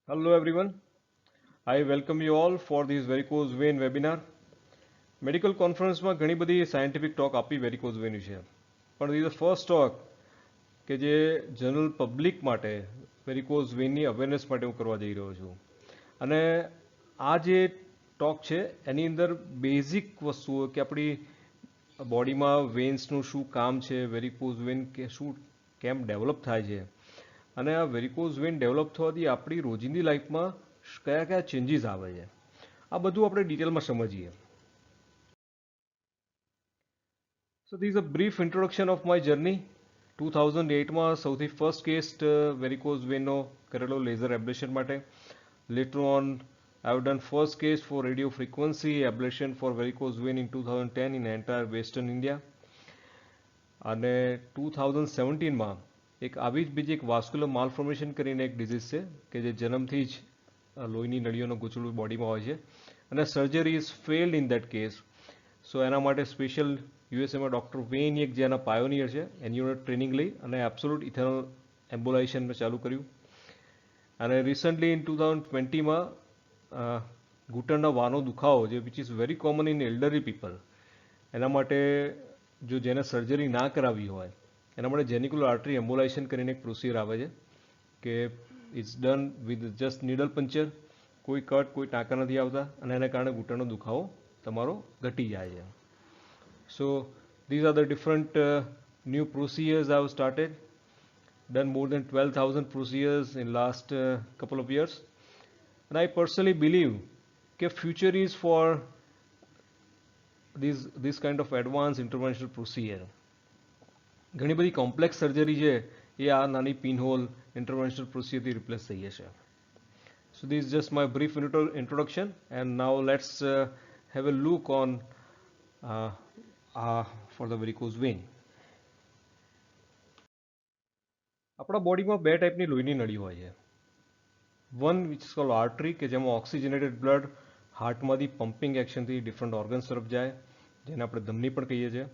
Hello everyone. I welcome you all for this varicose vein webinar. Medical કોન્ફરન્સમાં ઘણી બધી scientific talk આપી varicose van વિશે, પણ ધીસ ફર્સ્ટ ટોક કે જે જનરલ પબ્લિક માટે વેરિકોઝ વેનની અવેરનેસ માટે હું કરવા જઈ રહ્યો છું. અને આ જે ટોક છે એની અંદર બેઝિક વસ્તુઓ કે આપણી બોડીમાં વેન્સનું શું કામ છે, વેરિકોઝ વેન કે શું કેમ ડેવલપ થાય છે, અને આ વેરિકોઝ વેન ડેવલપ થવાથી આપણી રોજિંદી લાઈફમાં કયા કયા ચેન્જીસ આવે છે, આ બધું આપણે ડિટેલમાં સમજીએ. So this is a brief introduction of my journey. 2008માં સૌથી ફર્સ્ટ કેસ વેરિકોઝ વેનનો કરેલો લેઝર એબ્લેશન માટે. Later on I have done first case for radio frequency ablation for varicose vein in 2010 in entire western India. અને 2017માં એક આવી જ બીજી એક vascular માલફોર્મેશન કરીને એક ડિઝીઝ છે કે જે જન્મથી જ લોહીની નળીઓનું ગૂંચળું બોડીમાં હોય છે, અને surgery is failed in that case. So એના માટે સ્પેશિયલ યુએસએમાં ડૉક્ટર વેન એક જે એના પાયોનિયર છે એની ટ્રેનિંગ લઈ અને એબ્સોલ્યુટ ઇથેનોલ એમ્બ્યુલાઇઝેશન ચાલુ કર્યું. અને રિસન્ટલી ઇન 2020માં ઘૂંટણના વાનો દુખાવો જે which is very common in elderly people, એના માટે જો જેને સર્જરી ના કરાવી હોય એના માટે જેનિક્યુલર આર્ટરી એમ્બ્યુલાઇઝેશન કરીને એક પ્રોસિજર આવે છે કે it's done with just needle puncture. કોઈ કટ કોઈ ટાંકા નથી આવતા અને એને કારણે ઘૂંટણનો દુખાવો તમારો ઘટી જાય છે. So these are the different new procedures I have started. Done more than 12,000 procedures in last couple of years. And I personally believe that future is for this kind of advanced interventional procedure. ઘણી બધી complex surgery છે એ આ નાની pinhole ઇન્ટરવેન્શનલ પ્રોસિજરથી replace થઈ જશે. So this is just my brief introduction, and now let's have a look on for the varicose vein. આપણા બોડીમાં બે ટાઈપની લોહીની નળી હોય છે. One which is called artery કે જેમાં ઓક્સિજનેટેડ બ્લડ હાર્ટમાંથી પમ્પિંગ એક્શનથી ડિફરન્ટ ઓર્ગન્સ તરફ જાય, જેને આપણે ધમની પણ કહીએ છીએ.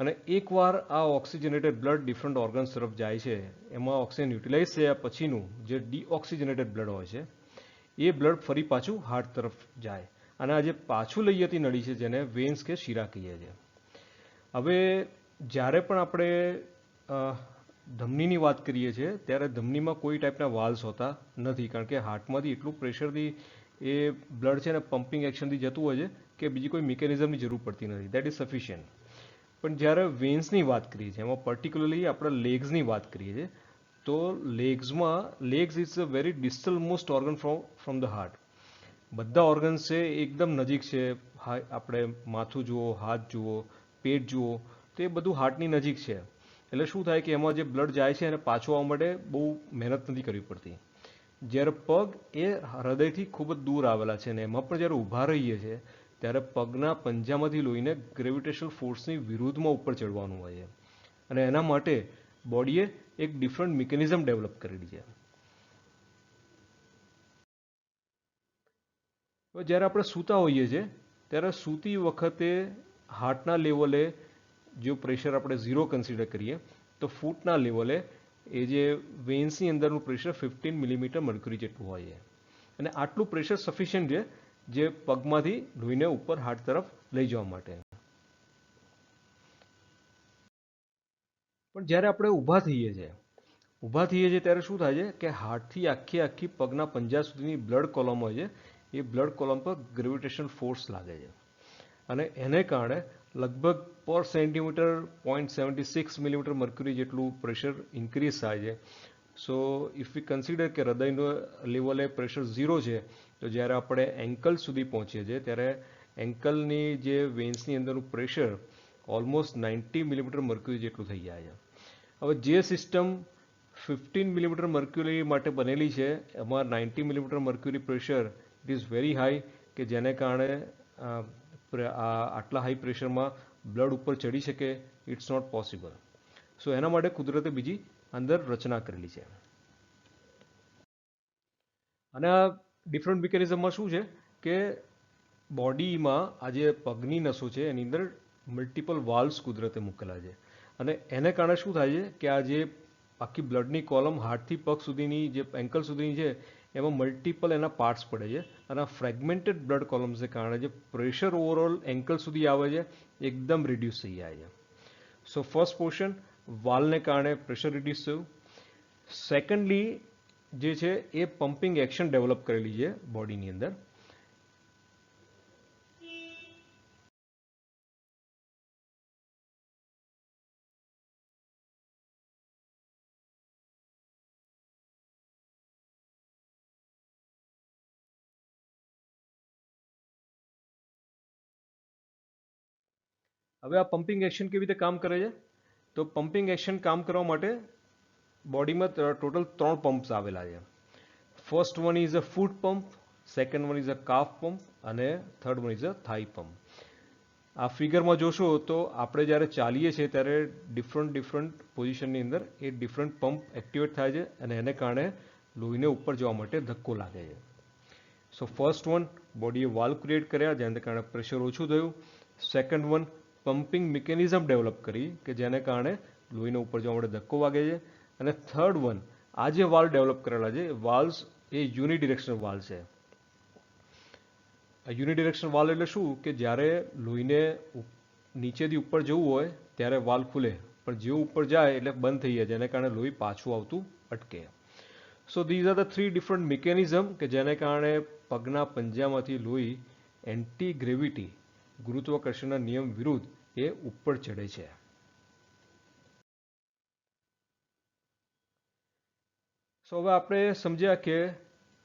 અને એકવાર આ ઓક્સિજનેટેડ બ્લડ ડિફરન્ટ ઓર્ગન્સ તરફ જાય છે, એમાં ઓક્સિજન યુટિલાઇઝ થયા પછીનું જે ડીઓક્સિજનેટેડ બ્લડ હોય છે એ બ્લડ ફરી પાછું હાર્ટ તરફ જાય, અને આ જે પાછું લઈ જતી નળી છે જેને વેન્સ કે શીરા કહીએ છીએ. હવે જ્યારે પણ આપણે ધમનીની વાત કરીએ છીએ ત્યારે ધમનીમાં કોઈ ટાઈપના વાલ્સ હોતા નથી, કારણ કે હાર્ટમાંથી એટલું પ્રેશરથી એ બ્લડ છે ને પમ્પિંગ એક્શનથી જતું હોય છે કે બીજી કોઈ મિકેનિઝમની જરૂર પડતી નથી. That is sufficient. પણ જ્યારે વેન્સની વાત કરીએ છીએ, એમાં પર્ટિક્યુલરલી આપણે લેગ્સની વાત કરીએ છીએ, તો legs is a very distal most organ from the heart. બધા ઓર્ગન્સ છે એકદમ નજીક છે. આપણે માથું જુઓ, હાથ જુઓ, પેટ જુઓ, તો એ બધું હાર્ટની નજીક છે. એટલે શું થાય કે એમાં જે બ્લડ જાય છે એને પાછું આવવા માટે બહુ મહેનત નથી કરવી પડતી. જ્યારે પગ એ હૃદયથી ખૂબ જ દૂર આવેલા છે ને એમાં પણ જ્યારે ઊભા રહીએ છીએ ત્યારે પગના પંજામાંથી લોહીને ગ્રેવિટેશનલ ફોર્સની વિરુદ્ધમાં ઉપર ચડવાનું હોય છે, અને એના માટે બોડીએ એક ડિફરન્ટ મિકેનિઝમ ડેવલપ કરેલી છે. જ્યારે આપણે સૂતા હોઈએ છીએ ત્યારે સૂતી વખતે હાર્ટના લેવલે જો પ્રેશર આપણે ઝીરો કન્સિડર કરીએ તો ફૂટના લેવલે એ જે વેન્સની અંદરનું પ્રેશર 15 મિલીમીટર મર્ક્યુરી જેટલું હોય છે, અને આટલું પ્રેશર સફિશિયન્ટ છે જે પગમાંથી લોહીને ઉપર હાર્ટ તરફ લઈ જવા માટે. પણ જ્યારે આપણે ઊભા થઈએ છીએ ત્યારે શું થાય છે કે હાર્ટથી આખી પગના પંજા સુધીની બ્લડ કોલમ હોય છે, એ બ્લડ કોલમ પર ગ્રેવિટેશનલ ફોર્સ લાગે છે, અને એને કારણે લગભગ પર સેન્ટીમીટર 0.76 મિલીમીટર મર્ક્યુરી જેટલું પ્રેશર ઇન્ક્રીઝ થાય છે. સો ઇફ વી કન્સિડર કે હૃદયનો લેવલે પ્રેશર ઝીરો છે, તો જ્યારે આપણે એન્કલ સુધી પહોંચીએ છીએ ત્યારે એન્કલની જે વેન્સની અંદરનું પ્રેશર ઓલમોસ્ટ 90 મિલીમીટર મર્ક્યુરી જેટલું થઈ જાય છે. હવે જે સિસ્ટમ 15 મિલીમીટર મર્ક્યુરી માટે બનેલી છે એમાં 90 millimetre mercury pressure it is very high, કે જેને કારણે આટલા હાઈ પ્રેશરમાં બ્લડ ઉપર ચડી શકે ઇટ્સ નોટ પોસિબલ. સો એના માટે કુદરતે બીજી અંદર રચના કરેલી છે. અને આ ડિફરન્ટ મિકેનિઝમમાં શું છે કે બોડીમાં આ જે પગની નસો છે એની અંદર મલ્ટિપલ વાલ્વ્સ કુદરતે મૂકેલા છે, અને એને કારણે શું થાય છે કે આ જે આખી બ્લડની કોલમ હાર્ટથી પગ સુધીની જે એન્કલ સુધીની છે એમાં મલ્ટિપલ એના પાર્ટ્સ પડે છે અને આ ફ્રેગમેન્ટેડ બ્લડ કોલમ્સને કારણે જે પ્રેશર ઓવરઓલ એન્કલ સુધી આવે છે એકદમ રિડ્યુસ થઈ જાય છે. સો ફર્સ્ટ પોર્શન વાલને કારણે પ્રેશર રિડ્યુસ થયું. સેકન્ડલી જે છે એ પમ્પિંગ એક્શન ડેવલપ કરેલી છે બોડીની અંદર. હવે આ પમ્પિંગ એક્શન કેવી રીતે કામ કરે છે? તો પમ્પિંગ એક્શન કામ કરવા માટે બોડીમાં ટોટલ 3 પમ્પ્સ આવેલા છે. First one is a foot pump, second one is a calf pump અને થર્ડ વન ઇઝ અ થાઈ પંપ. આ ફિગરમાં જોશો તો આપણે જ્યારે ચાલીએ છીએ ત્યારે ડિફરન્ટ પોઝિશનની અંદર એ ડિફરન્ટ પંપ એક્ટિવેટ થાય છે અને એને કારણે લોહીને ઉપર જવા માટે ધક્કો લાગે છે. સો ફર્સ્ટ વન બોડીએ વાલ્વ ક્રિએટ કર્યા જેને કારણે પ્રેશર ઓછું થયું. Second one pumping mechanism develop કરી કે જેને કારણે લોહીને ઉપર જવા માટે ધક્કો વાગે છે. અને થર્ડ વન આ જે વાલ્વ ડેવલપ કરેલા છે વાલ્વ્સ એ યુનિડિરેક્શનલ વાલ્વ છે. યુનિડિરેક્શનલ વાલ્વ એટલે શું કે જ્યારે લોહીને નીચેથી ઉપર જવું હોય ત્યારે વાલ્વ ખુલે પણ જેવું ઉપર જાય એટલે બંધ થઈ જાય જેને કારણે લોહી પાછું આવતું અટકે. સો these are the 3 different mechanism કે જેને કારણે પગના પંજામાંથી લોહી એન્ટી ગ્રેવિટી ગુરુત્વાકર્ષણના નિયમ વિરુદ્ધ એ ઉપર ચડે છે. સો હવે આપણે સમજ્યા કે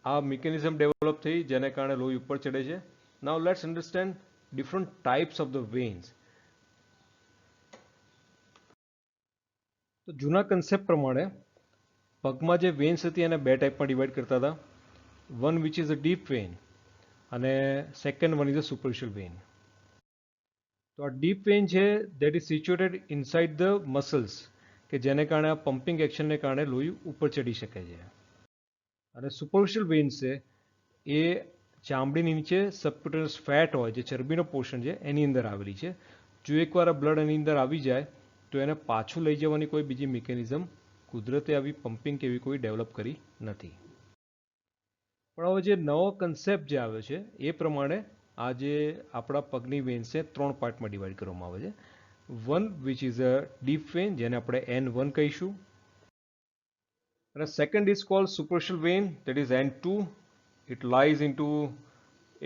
આ મિકેનિઝમ ડેવલપ થઈ જેને કારણે લોહી ઉપર ચડે છે. Now let's understand different types of the veins. તો જૂના કન્સેપ્ટ પ્રમાણે પગમાં જે વેન્સ હતી એને 2 ટાઈપમાં ડિવાઈડ કરતા હતા. One which is a deep vein અને second one is a superficial vein. તો આ ડીપ વેન છે that is situated inside the muscles કે જેને કારણે આ પમ્પિંગ એક્શનને કારણે લોહી ઉપર ચડી શકે છે. અને સુપરફિશિયલ વેન્સ છે એ ચામડીની નીચે સબક્યુટેનિયસ ફેટ હોય જે ચરબીનો પોર્શન છે એની અંદર આવેલી છે. જો એકવાર આ બ્લડ એની અંદર આવી જાય તો એને પાછું લઈ જવાની કોઈ બીજી મિકેનિઝમ કુદરતે આવી પમ્પિંગ કે એવી કોઈ ડેવલપ કરી નથી. પણ હવે જે નવો કન્સેપ્ટ જે આવ્યો છે એ પ્રમાણે આ જે આપણા પગની વેન્સ છે 3 પાર્ટમાં ડિવાઈડ કરવામાં આવે છે. One which is a deep vein જેને આપણે N1 કહીશું. અને second is called superficial vein that is N2. It lies into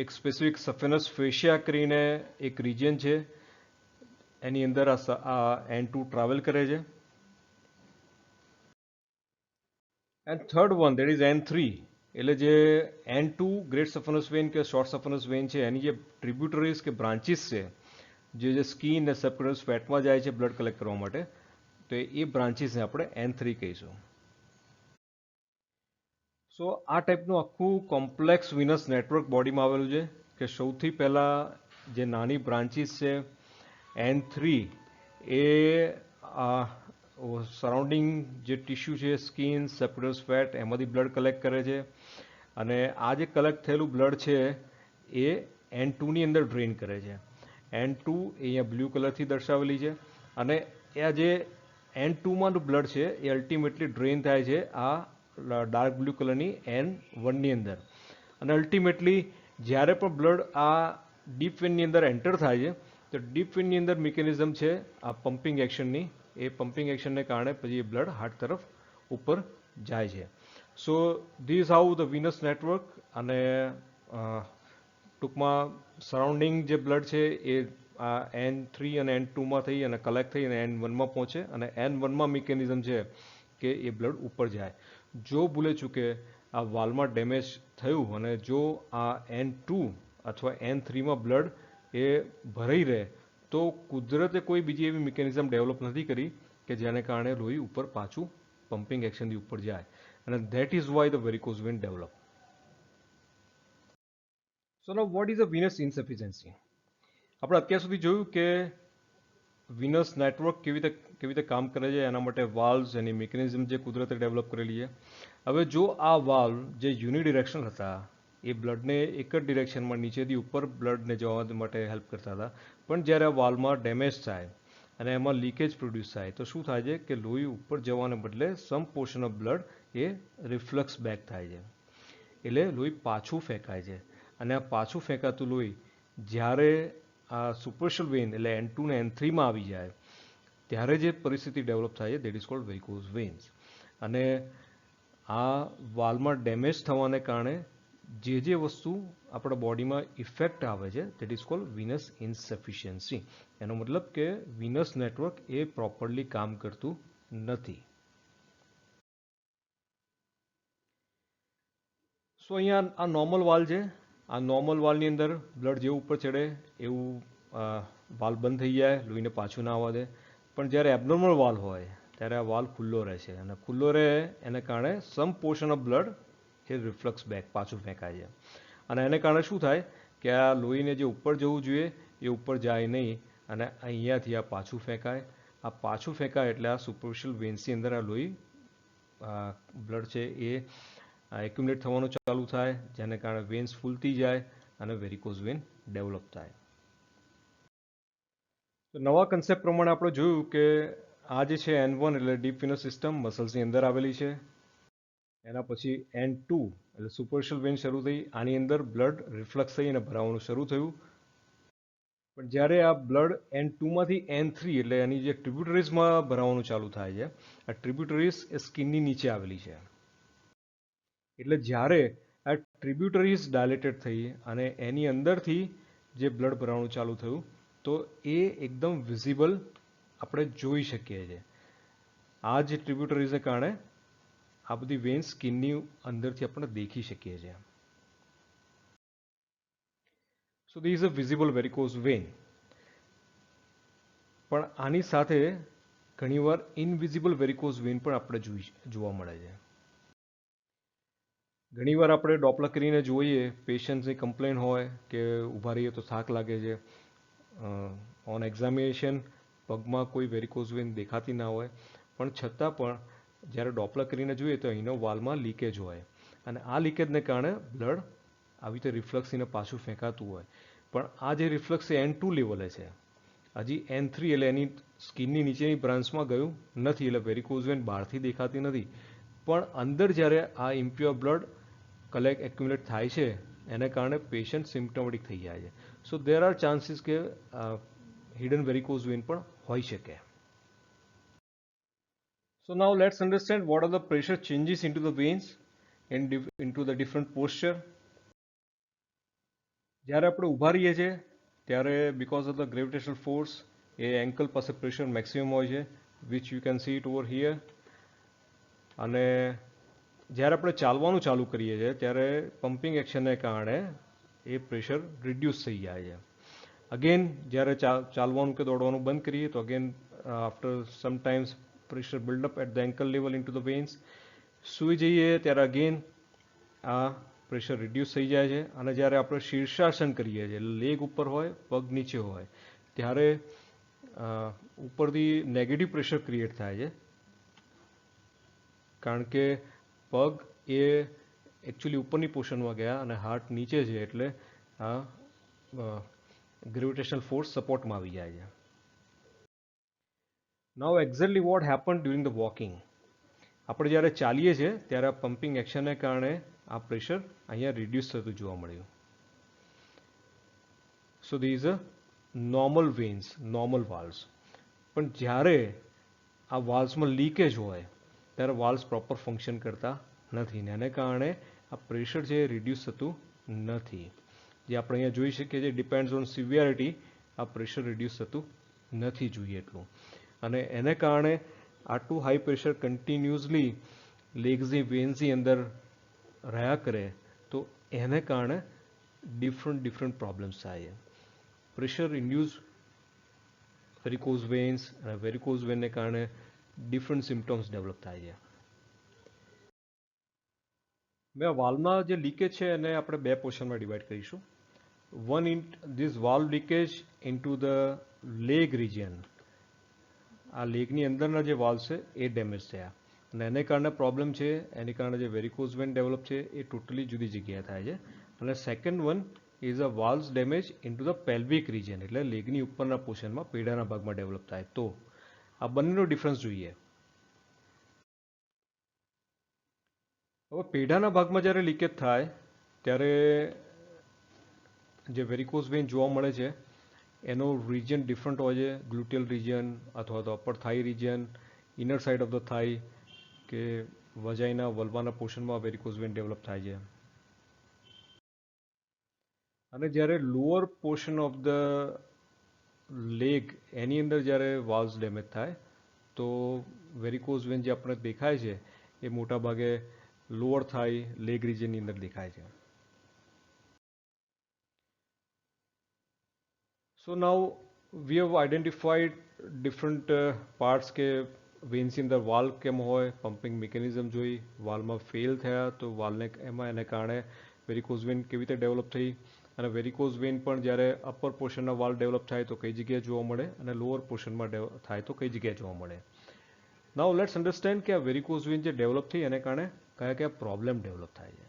એક સ્પેસિફિક સફેનસ ફેશિયા કરીને એક રિજન છે એની અંદર આ N2 ટ્રાવેલ કરે છે. And third one that is N3 એટલે જે N2 ગ્રેટ સફેનસ વેન કે શોર્ટ સફેનસ વેન છે એની જે ટ્રિબ્યુટરીઝ કે બ્રાન્ચીસ છે જે સ્કીન અને સબક્યુટેનિયસ ફેટમાં જાય છે બ્લડ કલેક્ટ કરવા માટે તો એ બ્રાન્ચીસને આપણે N3 કહીશું. સો આ ટાઈપનું આખું કોમ્પ્લેક્સ વિનસ નેટવર્ક બોડીમાં આવેલું છે કે સૌથી પહેલાં જે નાની બ્રાન્ચીસ છે N3 એ સરાઉન્ડિંગ જે ટિશ્યુ છે સ્કિન સબક્યુટેનિયસ ફેટ એમાંથી બ્લડ કલેક્ટ કરે છે. અને આ જે કલેક્ટ થયેલું બ્લડ છે એ N2ની અંદર ડ્રેન કરે છે. N2 એ અહીંયા બ્લુ કલરથી દર્શાવેલી છે અને આ જે N2માંનું બ્લડ છે એ અલ્ટિમેટલી ડ્રેન થાય છે આ ડાર્ક બ્લુ કલરની N1ની અંદર. અને અલ્ટિમેટલી જ્યારે પણ બ્લડ આ ડીપ વેનની અંદર એન્ટર થાય છે તો ડીપ વેનની અંદર મિકેનિઝમ છે આ પમ્પિંગ એક્શનની એ પમ્પિંગ એક્શનને કારણે પછી એ બ્લડ હાર્ટ તરફ ઉપર જાય છે. So this how the Venus network અને ટૂંકમાં સરાઉન્ડિંગ જે બ્લડ છે એ આ N3 અને N2માં થઈ અને કલેક્ટ થઈ અને N1માં પહોંચે અને N1માં મિકેનિઝમ છે કે એ બ્લડ ઉપર જાય. જો ભૂલે ચૂકે આ વાલ્વમાં ડેમેજ થયું અને જો આ N2 અથવા N3માં બ્લડ એ ભરાઈ રહે તો કુદરતે કોઈ બીજી એવી મિકેનિઝમ ડેવલપ નથી કરી કે જેને કારણે લોહી ઉપર પાછું પમ્પિંગ એક્શનથી ઉપર જાય અને that is why the varicose vein develop. So now what is a venous insufficiency? આપણે અત્યાર સુધી જોયું કે વિનસ નેટવર્ક કેવી રીતે કામ કરે છે એના માટે વાલ્વ્સ એની મિકેનિઝમ જે કુદરતે ડેવલપ કરેલી છે. હવે જો આ વાલ્વ જે યુનિડિરેક્શનલ હતા એ બ્લડને એક જ ડિરેક્શનમાં નીચેથી ઉપર બ્લડને જવા માટે હેલ્પ કરતા હતા પણ જ્યારે આ વાલ્વમાં ડેમેજ થાય અને એમાં લીકેજ પ્રોડ્યુસ થાય તો શું થાય છે કે લોહી ઉપર જવાને બદલે સમ પોર્શન ઓફ બ્લડ એ રિફ્લક્સ બેક થાય છે, એટલે લોહી પાછું ફેંકાય છે. અને આ પાછું ફેંકાતું લોહી જ્યારે આ સુપરફિશિયલ વેઇન એટલે N2 ને N3માં આવી જાય ત્યારે જે પરિસ્થિતિ ડેવલપ થાય છે that is called varicose vans. અને આ વાલ્વમાં ડેમેજ થવાને કારણે જે વસ્તુ આપણા બોડીમાં ઇફેક્ટ આવે છે દેટ ઇઝ કોલ્ડ વિનસ ઇન્સફિશિયન્સી. એનો મતલબ કે વિનસ નેટવર્ક એ પ્રોપરલી કામ કરતું નથી. સો અહીંયા આ નોર્મલ વાલ છે. આ નોર્મલ વાલની અંદર બ્લડ જેવું ઉપર ચડે એવું વાલ બંધ થઈ જાય, લોહીને પાછું ના આવવા દે. પણ જ્યારે એબનોર્મલ વાલ હોય ત્યારે આ વાલ ખુલ્લો રહે છે, અને ખુલ્લો રહે એને કારણે સમ પોર્શન ઓફ બ્લડ એ રિફ્લક્સ બેક પાછું ફેંકાય છે. અને એને કારણે શું થાય કે આ લોહીને જે ઉપર જવું જોઈએ એ ઉપર જાય નહીં, અને અહીંયાથી આ પાછું ફેંકાય. આ પાછું ફેંકાય એટલે આ સુપરફિશિયલ વેન્સની અંદર આ લોહી બ્લડ છે એ એક્યુમ્યુલેટ થવાનું ચાલુ થાય, જેને કારણે વેન્સ ફૂલતી જાય અને વેરિકોઝ વેન ડેવલપ થાય. તો નવા કન્સેપ્ટ પ્રમાણે આપણે જોયું કે આ જે છે N1 એટલે ડીપ વિનસ સિસ્ટમ મસલ્સની અંદર આવેલી છે. એના પછી N2 એટલે સુપરફિશિયલ વેન શરૂ થઈ, આની અંદર બ્લડ રિફ્લક્સ થઈ અને ભરાવાનું શરૂ થયું. પણ જ્યારે આ બ્લડ N2માંથી N3 એટલે એની જે ટ્રિબ્યુટરીઝમાં ભરાવાનું ચાલુ થાય છે, આ ટ્રિબ્યુટરીઝ એ સ્કિનની નીચે આવેલી છે. એટલે જ્યારે આ ટ્રિબ્યુટરીઝ ડાયલેટેડ થઈ અને એની અંદરથી જે બ્લડ ભરાવાનું ચાલુ થયું તો એ એકદમ વિઝિબલ આપણે જોઈ શકીએ છીએ. આ જે ટ્રિબ્યુટરીઝને કારણે આ બધી વેન્સ સ્કિનની અંદરથી આપણે દેખી શકીએ છીએ. So this is a visible varicose vein. પણ આની સાથે ઘણીવાર ઇનવિઝિબલ વેરિકોઝ વેન પણ આપણે જોવા મળે છે. ઘણીવાર આપણે ડોપલર કરીને જોઈએ, પેશન્ટની કમ્પ્લેન હોય કે ઊભા રહીએ તો થાક લાગે છે, ઓન એક્ઝામિનેશન પગમાં કોઈ વેરિકોઝ વેન દેખાતી ના હોય, પણ છતાં પણ જ્યારે ડોપલર કરીને જોઈએ તો અહીંનો વાલમાં લીકેજ હોય, અને આ લીકેજને કારણે બ્લડ આવી રીતે રિફ્લક્સ થઈને પાછું ફેંકાતું હોય. પણ આ જે રિફ્લક્સ N2 લેવલે છે, હજી N3 એટલે એની સ્કિનની નીચેની બ્રાન્ચમાં ગયું નથી, એટલે વેરિકોઝ વેન બહારથી દેખાતી નથી. પણ અંદર જ્યારે આ ઇમ્પ્યોર બ્લડ એક્યુમ્યુલેટ થાય છે એને કારણે પેશન્ટ સિમ્પ્ટોમેટિક થઈ જાય છે. સો દેર આર ચાન્સીસ કે હિડન વેરિકોઝ વેન પણ હોઈ શકે. So now let's understand what are the pressure changes into the veins and into the different posture. જ્યારે આપણે ઊભા રહીએ છીએ ત્યારે because of the gravitational force A ankle પાસે પ્રેશર મેક્સિમમ હોય છે, which you can see it over here. અને જ્યારે આપણે ચાલવાનું ચાલુ કરીએ છીએ ત્યારે પમ્પિંગ એક્શનને કારણે એ પ્રેશર રિડ્યુસ થઈ જાય છે. અગેન જ્યારે ચાલવાનું કે દોડવાનું બંધ કરીએ તો again after sometimes pressure buildup at the ankle level into the veins. સૂઈ જઈએ ત્યારે અગેન આ પ્રેશર રિડ્યુસ થઈ જાય છે. અને જ્યારે આપણે શીર્ષાસન કરીએ છીએ, લેગ ઉપર હોય પગ નીચે હોય, ત્યારે ઉપરથી નેગેટિવ પ્રેશર ક્રિએટ થાય છે, કારણ કે પગ એ એકચ્યુઅલી ઉપરની પોર્શનમાં ગયા અને હાર્ટ નીચે છે, એટલે આ ગ્રેવિટેશનલ ફોર્સ સપોર્ટમાં આવી જાય છે. Now exactly what happen during the walking. આપણે જ્યારે ચાલીએ છીએ ત્યારે આ પમ્પિંગ એક્શનને કારણે આ પ્રેશર અહીંયા રિડ્યુસ થતું જોવા મળ્યું. So these a normal veins, normal valves. પણ જ્યારે આ વાલ્વ્સમાં લીકેજ હોય ત્યારે વાલ્વ્સ પ્રોપર ફંક્શન કરતા નથી, ને એને કારણે આ પ્રેશર છે એ રિડ્યુસ થતું નથી. જે આપણે અહીંયા જોઈ શકીએ છીએ ડિપેન્ડ્સ ઓન સિવિયરિટી, આ પ્રેશર રિડ્યુસ થતું નથી જોઈએ એટલું. અને એને કારણે આટલું હાઈ પ્રેશર કન્ટિન્યુઅસલી લેગ્સની વેન્સની અંદર રહ્યા કરે તો એને કારણે ડિફરન્ટ પ્રોબ્લેમ્સ થાય છે. પ્રેશર ઇન્ડ્યુસ વેરિકોઝ વેન્સ અને વેરિકોઝ વેનને કારણે ડિફરન્ટ સિમ્ટમ્સ ડેવલપ થાય છે. મેં વાલ્વમાં જે લીકેજ છે એને આપણે બે પોર્શનમાં ડિવાઈડ કરીશું. One this valve leakage into the leg region. આ લેગની અંદરના જે વાલ્વ છે એ ડેમેજ થયા અને એને કારણે પ્રોબ્લેમ છે, એની કારણે જે વેરિકોઝ વેન ડેવલપ છે એ ટોટલી જુદી જગ્યાએ થાય છે. અને second one is a valves damage into the pelvic region, એટલે લેગની ઉપરના પોર્શનમાં પેડાના ભાગમાં ડેવલપ થાય તો. આ બંનેનો ડિફરન્સ જોઈએ. હવે પેડાના ભાગમાં જ્યારે લીકેજ થાય ત્યારે જે વેરિકોઝ વેન જોવા મળે છે એનો રિજન ડિફરન્ટ હોય છે. ગ્લુટિયલ રિજન અથવા તો upper thigh region, inner side of the thigh કે વજાઈના વલ્વાના પોર્શનમાં વેરિકોઝ વેન ડેવલપ થાય છે. અને જ્યારે lower portion of the leg એની અંદર જ્યારે વાલ્વ્સ ડેમેજ થાય તો વેરિકોઝ વેન જે આપણે દેખાય છે એ મોટા ભાગે લોઅર થાઈ લેગ રિજનની અંદર દેખાય છે. So now we have identified different parts કે વેન્સની અંદર વાલ્વ કેમ હોય, પમ્પિંગ મિકેનિઝમ જોઈ, વાલ્વમાં ફેલ થયા તો વાલ્વને એને કારણે વેરિકોઝ વેન કેવી રીતે ડેવલપ થઈ, અને વેરિકોઝ વેન પણ જ્યારે અપર પોર્શનના વાલ્વ ડેવલપ થાય તો કઈ જગ્યાએ જોવા મળે અને લોઅર પોર્શનમાં થાય તો કઈ જગ્યાએ જોવા મળે. નાઉ લેટ્સ અન્ડરસ્ટેન્ડ કે આ વેરિકોઝ વેન જે ડેવલપ થઈ એને કારણે કયા કયા પ્રોબ્લેમ ડેવલપ થાય છે.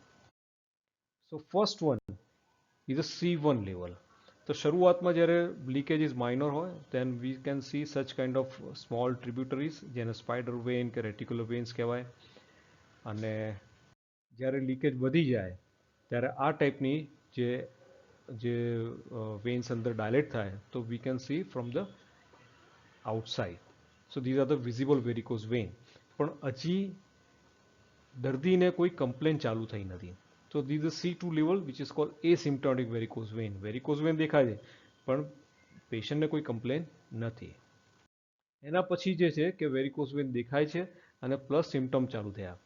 So first one is a C1 level. તો શરૂઆતમાં જ્યારે લીકેજ ઇઝ માઇનર હોય then we can see such kind of small tributaries જેને સ્પાઇડર વેન કે રેટિક્યુલર વેન્સ કહેવાય. અને જ્યારે લીકેજ વધી જાય ત્યારે આ ટાઈપની જે જે વેન્સ અંદર ડાયલેટ થાય તો we can see from the outside. So these are the visible varicose vein. પણ હજી દર્દીને કોઈ કમ્પ્લેન ચાલુ થઈ નથી. So this is C2 level which is called asymptomatic varicose vein. Varicose vein દેખાય છે પણ પેશન્ટને કોઈ કમ્પ્લેન નથી. એના પછી જે છે કે વેરિકોઝ વેન દેખાય છે અને પ્લસ સિમ્ટમ ચાલુ થયા.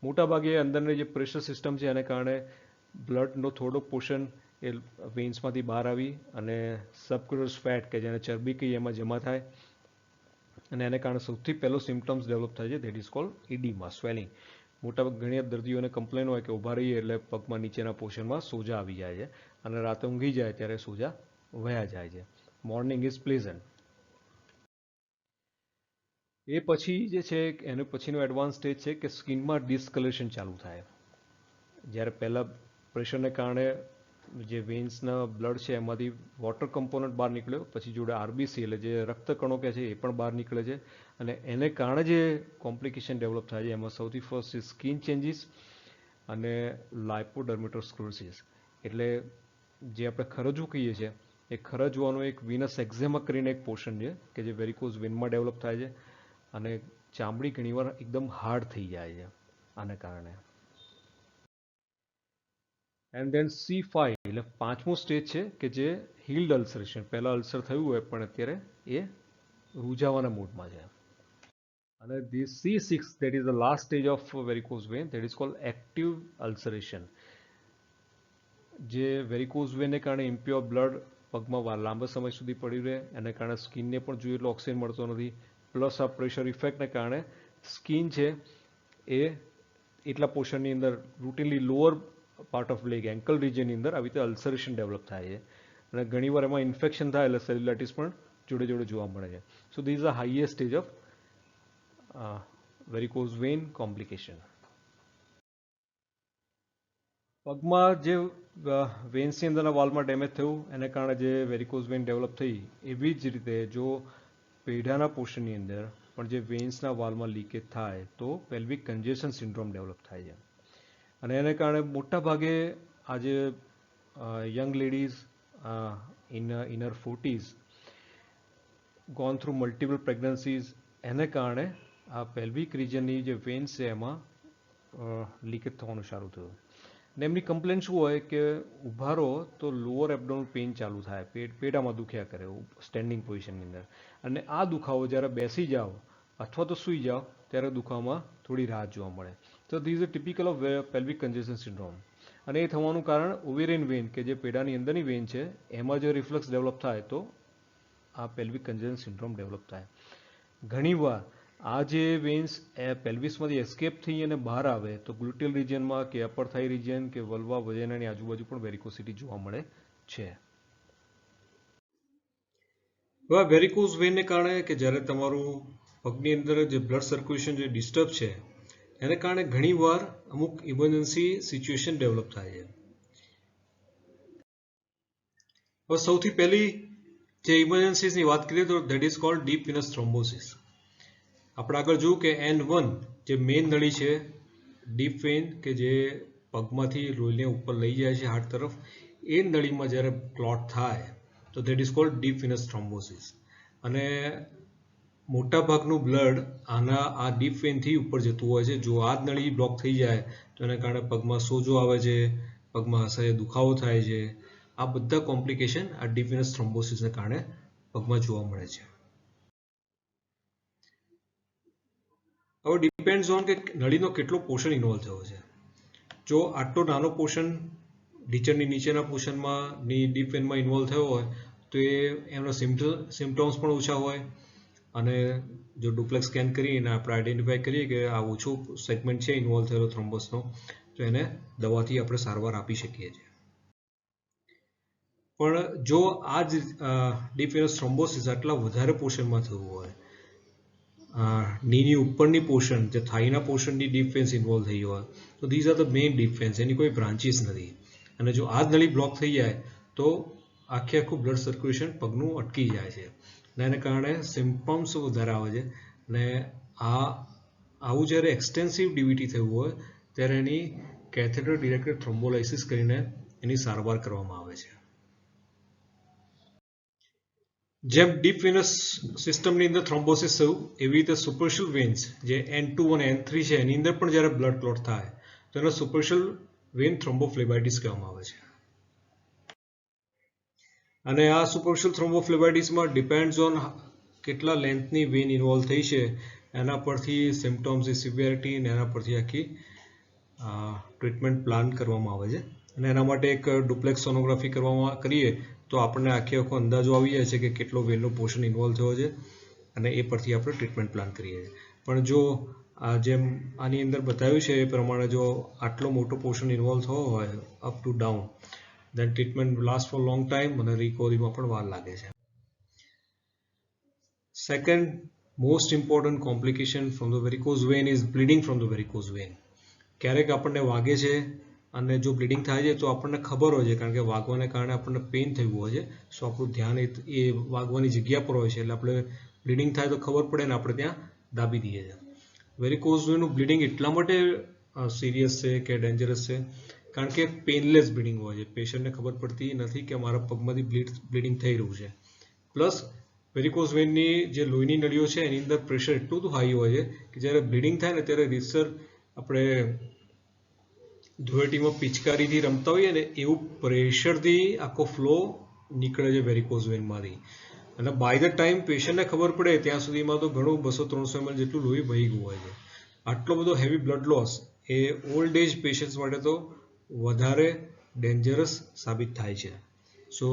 મોટાભાગે અંદરની જે પ્રેશર સિસ્ટમ છે એને કારણે બ્લડનો થોડો પોર્શન એ વેન્સમાંથી બહાર આવી અને સબક્યુટસ ફેટ કે જેને ચરબી કહીએ એમાં જમા થાય અને એને કારણે સૌથી પહેલો સિમ્ટમ્સ ડેવલપ થાય છે દેટ ઇઝ કોલ્ડ ઇડીમા, સ્વેલિંગ. મોટા ઘણી દર્દીઓને કમ્પ્લેન હોય કે ઊભા રહીએ એટલે પગમાં નીચેના પોર્શનમાં સોજા આવી જાય છે અને રાતે ઊંઘી જાય ત્યારે સોજા વયા જાય છે. Morning is pleasant. એ પછી જે છે એનું પછીનો એડવાન્સ સ્ટેજ છે કે સ્કિનમાં ડિસ્કલરેશન ચાલુ થાય. જ્યારે પહેલાં પ્રેશરને કારણે જે વેન્સના બ્લડ છે એમાંથી વોટર કમ્પોનન્ટ બહાર નીકળ્યો, પછી જોડે આરબીસી એટલે જે રક્તકણો કે છે એ પણ બહાર નીકળે છે અને એને કારણે જે કોમ્પ્લિકેશન ડેવલપ થાય છે એમાં સૌથી ફર્સ્ટ છે સ્કિન ચેન્જીસ અને લાઇપોડર્મેટોસ્ક્લેરોસિસ. એટલે જે આપણે ખરજવું કહીએ છીએ એ ખરજવાનો એક વિનસ એક્ઝેમા કરીને એક પોર્શન છે કે જે વેરિકોઝ વેનમાં ડેવલપ થાય છે અને ચામડી ઘણીવાર એકદમ હાર્ડ થઈ જાય છે આને કારણે. એન્ડ દેન C5 એટલે પાંચમો સ્ટેજ છે કે જે હીલ્ડ અલ્સરેશન. પહેલાં અલ્સર થયું હોય પણ અત્યારે એ રૂઝાવાના મૂડમાં છે. અને the C6 that is the last stage of varicose vein that is called active ulceration. જે વેરિકોઝ વેનને કારણે ઇમ્પ્યોર બ્લડ પગમાં લાંબા સમય સુધી પડી રહે એને કારણે સ્કિનને પણ જોઈએ એટલો ઓક્સિજન મળતો નથી. પ્લસ આ પ્રેશર ઇફેક્ટને કારણે સ્કિન છે એ એટલા પોર્શનની અંદર routinely lower part of leg ankle રિજનની અંદર આવી રીતે અલ્સરેશન ડેવલપ થાય છે અને ઘણીવાર એમાં ઇન્ફેક્શન થાય એટલે સેલ્યુલાઇટિસ પણ જોડે જોડે જોવા મળે છે. So this is the highest stage of varicose vein complication. પગમાં જે વેન્સની અંદરના વાલ્વમાં ડેમેજ થયું એને કારણે જે વેરિકોઝ વેન ડેવલપ થઈ એવી જ રીતે જો પેઢાના પોર્શનની અંદર પણ જે વેન્સના વાલ્વમાં લીકેજ થાય તો પેલ્વિક કન્જેશન સિન્ડ્રોમ ડેવલપ થાય છે. અને એને કારણે મોટા ભાગે આજે young ladies inner 40s gone through multiple pregnancies એને કારણે આ પેલ્વિક રિજનની જે વેન્સ છે એમાં લીકેજ થવાનું શરૂ થયું. ને એમની કમ્પ્લેન શું હોય કે ઊભા રહો તો લોઅર એબડોમિનલ પેઇન ચાલુ થાય, પેટામાં દુખ્યા કરે સ્ટેન્ડિંગ પોઝિશનની અંદર. અને આ દુખાવો જ્યારે બેસી જાઓ અથવા તો સૂઈ જાઓ ત્યારે દુખાવામાં થોડી રાહત જોવા મળે. તો this is typical of pelvic congestion syndrome. અને એ થવાનું કારણ ઓવેરિયન વેન કે જે પેડાની અંદરની વેન છે એમાં જો રિફ્લક્સ ડેવલપ થાય તો આ પેલ્વિક કન્જેશન સિન્ડ્રોમ ડેવલપ થાય. ઘણીવાર આ જે વેન્સ પેલ્વિસમાંથી એસ્કેપ થઈ અને બહાર આવે તો ગ્લુટિયલ રિજનમાં કે અપર થાઈ રિજન કે વલ્વા વજેનાની આજુબાજુ પણ વેરિકોસિટી જોવા મળે છે. હવે વેરિકોઝ વેનને કારણે કે જ્યારે તમારું પગની અંદર જે બ્લડ સર્ક્યુલેશન જે ડિસ્ટર્બ છે એને કારણે ઘણીવાર અમુક ઇમરજન્સી સિચ્યુએશન ડેવલપ થાય છે. હવે સૌથી પહેલી જે ઇમરજન્સીસની વાત કરીએ તો that is called deep Venus thrombosis. આપણે આગળ જોયું કે N1 જે મેઇન નળી છે ડીપ વેઇન કે જે પગમાંથી લોહીને ઉપર લઈ જાય છે હાર્ટ તરફ, એ નળીમાં જ્યારે ક્લોટ થાય તો that is called deep Venus thrombosis. અને મોટા ભાગનું બ્લડ આ ડીપ વેઇનથી ઉપર જતું હોય છે. જો આ જ નળી બ્લોક થઈ જાય તો એના કારણે પગમાં સોજો આવે છે, પગમાં અસહ્ય દુખાવો થાય છે. આ બધા કોમ્પ્લિકેશન આ ડીપ વિનસ થ્રોમ્બોસિસને કારણે પગમાં જોવા મળે છે. હવે ડિપેન્ડ્સ ઓન કે નળીનો કેટલો પોર્શન ઇન્વોલ્વ થયો છે. જો આટલો નાનો પોર્શન ઢીચણની નીચેના પોર્શનમાં ડીપ વેઇનમાં ઇન્વોલ્વ થયો હોય તો એમના સિમ્પટમ્સ પણ ઓછા હોય. અને જો ડુપ્લેક્સ સ્કેન કરીને આપણે આઈડેન્ટિફાઈ કરીએ કે આ ઓછો સેગમેન્ટ છે ઇન્વોલ્વ થયેલો થ્રોમ્બસનો, તો એને દવાથી આપણે સારવાર આપી શકીએ છીએ. પણ જો આ જ ડીપ વેનસ થ્રોમ્બોસિસ આટલા વધારે પોર્શનમાં થયું હોય, નીની ઉપરની પોર્શન જે થાઈના પોર્શનની ડીપ વેન્સ ઇન્વોલ્વ થઈ હોય, તો these are the main deep veins, એની કોઈ બ્રાન્ચીસ નથી. અને જો આ જ નળી બ્લોક થઈ જાય તો આખું બ્લડ સર્ક્યુલેશન પગનું અટકી જાય છે. અને એને કારણે સિમ્પટમ્સ વધારે આવે છે. અને આવું જ્યારે એક્સટેન્સિવ ડીવીટી થયું હોય ત્યારે એની કેથેટર ડિરેક્ટેડ થ્રોમ્બોલાઇસિસ કરીને એની સારવાર કરવામાં આવે છે. જેમ ડીપ વેનસ સિસ્ટમની અંદર થ્રોમ્બોસિસ થયું એવી રીતે સુપરફિશિયલ વેન્સ જે N2 અને N3 છે એની અંદર પણ જ્યારે બ્લડ ક્લોટ થાય તો એને સુપરફિશિયલ વેન થ્રોમ્બોફ્લેબાઇટિસ કહેવામાં આવે છે. અને આ સુપરફિશિયલ થ્રોમ્બોફ્લેબાઇટિસમાં ડિપેન્ડ્સ ઓન કેટલા લેન્થની વેન ઇન્વોલ્વ થઈ છે એના પરથી સિમ્પટમ્સની સિવિયરિટી અને એના પરથી આખી ટ્રીટમેન્ટ પ્લાન કરવામાં આવે છે. અને એના માટે એક ડુપ્લેક્સ સોનોગ્રાફી કરીએ તો આપણને આખો અંદાજો આવી જાય છે કે કેટલો વેનનો પોર્શન ઇન્વોલ્વ થયો છે અને એ પરથી આપણે ટ્રીટમેન્ટ પ્લાન કરીએ છીએ. પણ જો જેમ આની અંદર બતાવ્યું છે એ પ્રમાણે જો આટલો મોટો પોર્શન ઇન્વોલ્વ થયો હોય up to down, then treatment will last for long time અને રિકવરીમાં પણ વાર લાગે છે. Second most important complication from the varicose vein is bleeding from the varicose vein. ક્યારેક આપણને વાગે છે અને જો બ્લીડિંગ થાય છે તો આપણને ખબર હોય છે કારણ કે વાગવાને કારણે આપણને પેઇન થયું હોય છે. સો આપણું ધ્યાન એ વાગવાની જગ્યા પર હોય છે એટલે આપણે બ્લીડિંગ થાય તો ખબર પડે ને આપણે ત્યાં દાબી દઈએ છીએ. વેરિકોઝ વેનનું બ્લીડિંગ એટલા માટે સિરિયસ છે કે ડેન્જરસ છે કારણ કે પેનલેસ બ્લીડિંગ હોય છે. પેશન્ટને ખબર પડતી નથી કે મારા પગમાંથી બ્લીડિંગ થઈ રહ્યું છે. પ્લસ વેરિકોઝ વેનની જે લોહીની નળીઓ છે એની અંદર પ્રેશર એટલું બધું હાઈ હોય છે કે જ્યારે બ્લીડિંગ થાય ને ત્યારે રીતસર આપણે ધૂળેટીમાં પિચકારીથી રમતા હોઈએ ને એવું પ્રેશરથી આખો ફ્લો નીકળે છે વેરિકોઝ વેનમાંથી. અને બાય ધ ટાઈમ પેશન્ટને ખબર પડે ત્યાં સુધીમાં તો ઘણું 200-300 ml જેટલું લોહી વહી ગયું હોય છે. આટલો બધો હેવી બ્લડ લોસ એ ઓલ્ડ એજ પેશન્ટ્સ માટે તો વધારે ડેન્જરસ સાબિત થાય છે. So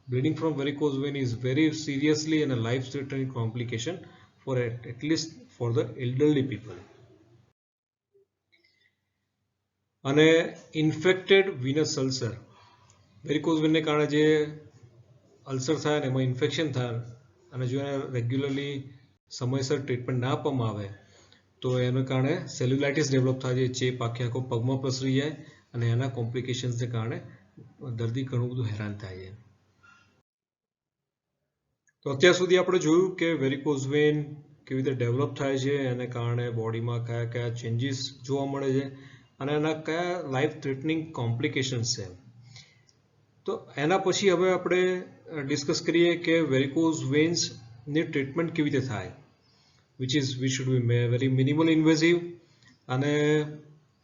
bleeding from varicose vein is very seriously અને life threatening complication for at least for the elderly people. અને ઇન્ફેક્ટેડ વિનસ અલ્સર, વેરિકોઝ વેનને કારણે જે અલ્સર થાય ને એમાં ઇન્ફેક્શન થાય અને જો એને રેગ્યુલરલી સમયસર ટ્રીટમેન્ટ ના આપવામાં આવે તો એના કારણે સેલ્યુલાઇટિસ ડેવલપ થાય છે. ચેપ આખો પગમાં પ્રસરી જાય અને એના કોમ્પ્લિકેશન્સને કારણે દર્દી ઘણું બધું હેરાન થાય છે. તો અત્યાર સુધી આપણે જોયું કે વેરિકોઝ વેન કેવી રીતે ડેવલપ થાય છે, એને કારણે બોડીમાં કયા કયા ચેન્જીસ જોવા મળે છે અને એના કયા લાઈફ થ્રેટનિંગ કોમ્પ્લિકેશન્સ છે. તો એના પછી હવે આપણે ડિસ્કસ કરીએ કે વેરિકોઝ વેન્સની ટ્રીટમેન્ટ કેવી રીતે થાય, which should be very minimal invasive. અને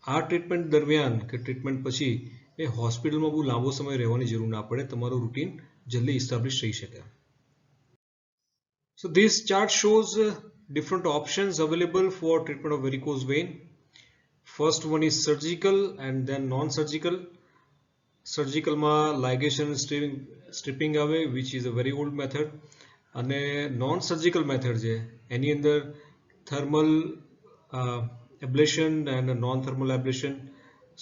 આ ટ્રીટમેન્ટ દરમિયાન કે ટ્રીટમેન્ટ પછી એ હોસ્પિટલમાં બહુ લાંબો સમય રહેવાની જરૂર ના પડે, તમારું રૂટીન જલ્દી ઇસ્ટાબ્લિશ થઈ શકે. So this chart shows different options available for treatment of varicose vein. First one is surgical and then non-surgical. Surgical માં ligation stripping આવે which is a very old method. અને non-surgical method છે એની અંદર thermal ablation and non-thermal ablation.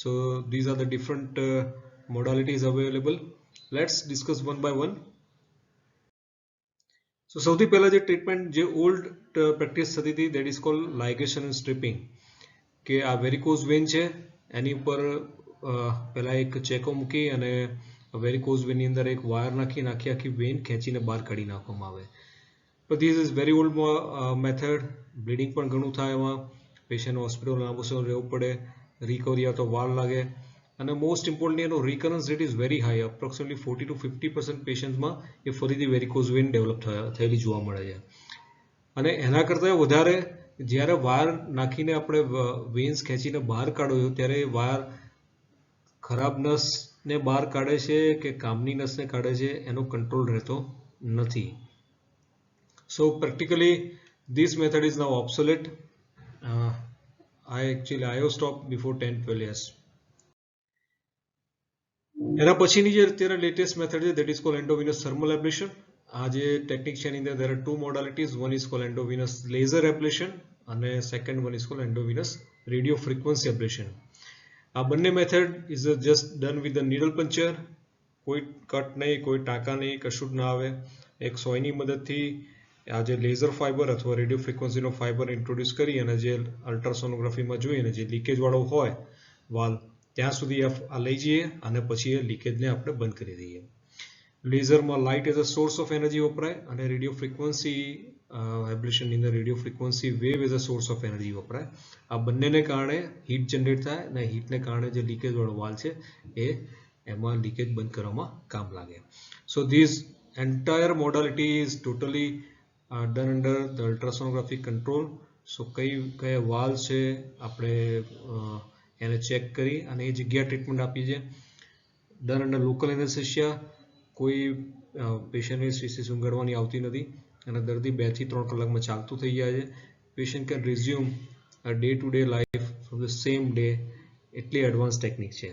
So these are the different modalities available. Let's discuss one by one. So સૌથી પહેલા જે treatment જે old practice થતી હતી that is called ligation and stripping. કે આ વેરિકોઝ વેન છે એની ઉપર પહેલા એક ચેકો મૂકી અને વેરિકોઝ વેનની અંદર એક વાયર નાખી આખી વેન ખેંચીને બહાર કાઢી નાખવામાં આવે. But this is very old method. Bleeding પણ ઘણું થાય એમાં, પેશન્ટ હોસ્પિટલ લાંબો સમય રહેવું પડે, રિકવરી આવતો વાર લાગે, અને મોસ્ટ ઇમ્પોર્ટન્ટલી એનો recurrence rate is very high. Approximately 40 to 50% પેશન્ટમાં એ ફરીથી વેરિકોઝ વેન ડેવલપ થયેલી જોવા મળે છે. અને એના કરતાં વધારે જ્યારે વાયર નાખીને આપણે વેન્સ ખેંચીને બહાર કાઢો છો ત્યારે વાયર ખરાબ નસને બહાર કાઢે છે કે કામની નસને કાઢે છે એનો કંટ્રોલ રહેતો નથી. So practically this method is now obsolete. I have stopped before 10-12 years. એના પછીની જે અત્યારે લેટેસ્ટ મેથડ છે that is called endovenous thermal ablation. આ જે ટેકનિક છે એની અંદર there are two modalities. One is called endovenous laser ablation અને second one is called endovenous radio frequency ablation. આ બંને method is just done with the needle puncture. કોઈ cut નહીં, કોઈ ટાંકા નહીં, કશું જ ના આવે. એક સોયની મદદથી આ જે લેઝર ફાઇબર અથવા રેડિયો ફ્રીક્વન્સીનો ફાઇબર ઇન્ટ્રોડ્યુસ કરી અને જે અલ્ટ્રાસોનોગ્રાફીમાં જોઈએ જે લીકેજવાળો હોય વાલ ત્યાં સુધી આ લઈ જઈએ અને પછી એ લીકેજને આપણે બંધ કરી દઈએ. લેઝરમાં light as a source of energy વપરાય અને રેડિયો ફ્રીક્વન્સી એબ્લેશનની અંદર radio frequency wave as a source of energy વપરાય. આ બંનેને કારણે હીટ જનરેટ થાય અને હીટને કારણે જે લીકેજવાળો વાલ છે એ એમાં લીકેજ બંધ કરવામાં કામ લાગે. So this entire modality is totally done under the ultrasonography control. So કયા વાલ છે આપણે એને ચેક કરી અને એ જગ્યા ટ્રીટમેન્ટ આપી છે. ડન અંડર લોકલ એનેસ્થેસિયા, કોઈ પેશન્ટને સીસી સૂંઘાડવાની આવતી નથી અને દર્દી 2 થી 3 કલાકમાં ચાલતું થઈ જાય છે. Patient can resume day to day life from the same day. એટલી એડવાન્સ ટેકનિક છે.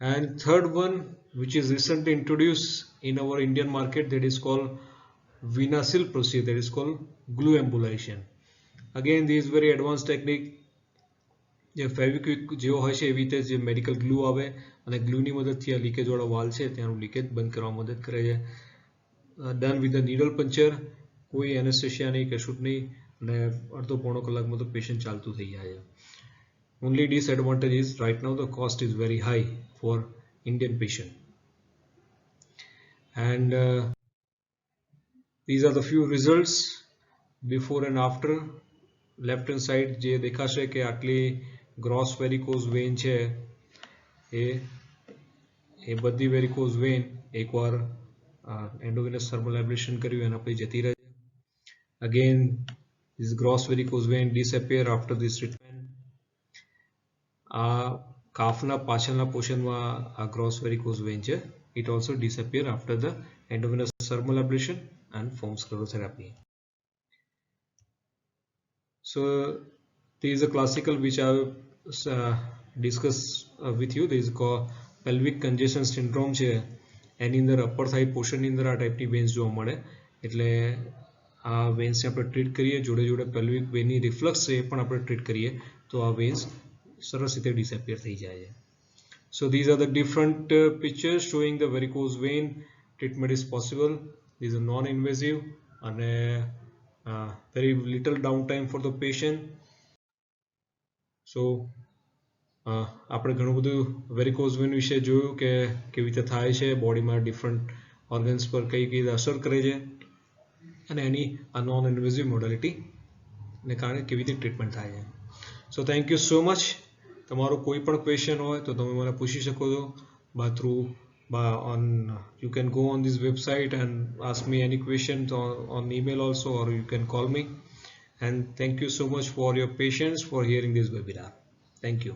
And third one, which is recently introduced in our Indian market, that is called Vinasil procedure, that is called glue embolization. Again, this is very advanced technique. જે ફેવિક્વિક જેવો હોય છે એવી રીતે જે medical glue આવે અને ગ્લુની મદદથી આ લીકેજવાળો વાલ છે ત્યાંનું લીકેજ બંધ કરવામાં મદદ કરે છે. Done with the needle puncture, કોઈ એનેસ્થેસિયા નહીં, કશું જ નહીં, અને અડધો પોણો કલાકમાં તો પેશન્ટ ચાલતું થઈ જાય છે. Only disadvantage is right now the cost is very high for Indian patient. And these are the few results before and after. Left hand side જે દેખાશે કે આટલી ગ્રોસ વેરિકોઝ વેન છે એ બધી વેરિકોઝ વેન એકવાર એન્ડોવેનસ થર્મલ એબ્લેશન કર્યું એના પછી જતી રહે છે. Again, this gross varicose vein disappear after this treatment. આ કાફના પાછળના પોર્શનમાં આ ગ્રોસ વેરિકોઝ વેન છે, it also disappear after the endovenous thermal ablation and foam sclerotherapy. So there is a classical which I have discussed with you. There is called pelvic congestion syndrome છે, એની અંદર upper થાઈ પોર્શનની અંદર આ ટાઈપની vans જોવા મળે. એટલે આ વેન્સને આપણે ટ્રીટ કરીએ, જોડે જોડે પેલ્વિક વેનની રિફ્લક્સ છે એ પણ આપણે ટ્રીટ કરીએ તો આ વેન્સ સરસ રીતે ડિસએપિયર થઈ જાય છે. So these are the different pictures showing the varicose vein. Treatment is possible. These are non-invasive and very little downtime for the patient. So આપણે ઘણું બધું વેરિકોઝ વેન વિશે જોયું કે કેવી રીતે થાય છે, બોડીમાં ડિફરન્ટ ઓર્ગન્સ પર કઈ રીતે અસર કરે છે અને એની આ નોન ઇન્વેઝિવ મોડાલિટીને કારણે કેવી રીતે ટ્રીટમેન્ટ થાય છે. So thank you so much. તમારો કોઈ પણ ક્વેશ્ચન હોય તો તમે મને પૂછી શકો છો you can go on this website and ask me any questions on email also, or you can call me. And thank you so much for your patience for hearing this webinar. Thank you.